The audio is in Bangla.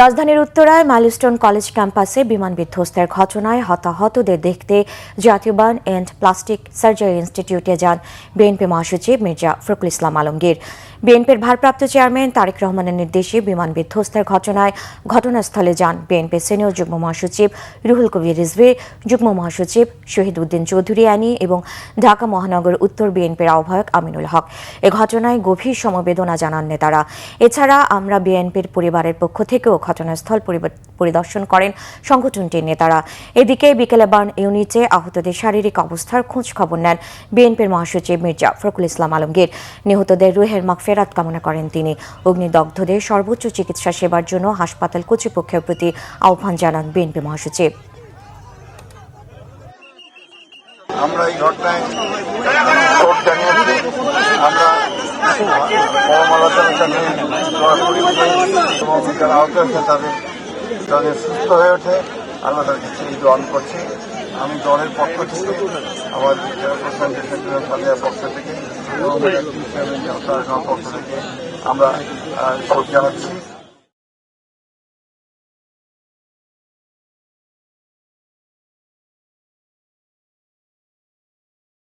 রাজধানীর উত্তরায় মাইলস্টোন কলেজ ক্যাম্পাসে বিমান বিধ্বস্তের ঘটনায় হতাহতদের দেখতে জাতীয় বার্ন অ্যান্ড প্লাস্টিক সার্জারি ইনস্টিটিউটে যান বিএনপি মহাসচিব মির্জা ফখরুল ইসলাম আলমগীর। বিএনপির ভারপ্রাপ্ত চেয়ারম্যান তারেক রহমানের নির্দেশে বিমান বিধ্বস্তের ঘটনায় ঘটনাস্থলে যান বিএনপির সিনিয়র যুগ্ম মহাসচিব রুহুল কবির রিজভী, যুগ্ম মহাসচিব শহীদ উদ্দিন চৌধুরী আনি এবং ঢাকা মহানগর উত্তর বিএনপির আহ্বায়ক আমিনুল হক। এ ঘটনায় গভীর সমবেদনা জানান নেতারা। এছাড়া আমরা বিএনপির পরিবারের পক্ষ থেকেও ঘটনাস্থল পরিদর্শন করেন সংগঠনটির নেতারা। এদিকে বিকেলে বার্ন ইউনিটে আহতদের শারীরিক অবস্থার খোঁজ খবর নেন বিএনপির মহাসচিব মির্জা ফখরুল ইসলাম আলমগীর। নিহতদের রুহের মাগফিরাত কামনা করেন তিনি। অগ্নিদগ্ধদের সর্বোচ্চ চিকিৎসা সেবার জন্য হাসপাতাল কর্তৃপক্ষের প্রতি আহ্বান জানান বিএনপি মহাসচিব। আমরা এই ঘটনায় শোক জানিয়েছি। আমরা এবং যারা আহত হয়েছে তাদের সুস্থ হয়ে ওঠে আমরা তাদের কাছে এই দোয়া করছি। আমি দলের পক্ষ থেকে আমার জেলা প্রশাসনের পক্ষ থেকে এবং পক্ষ থেকে আমরা শোক জানাচ্ছি।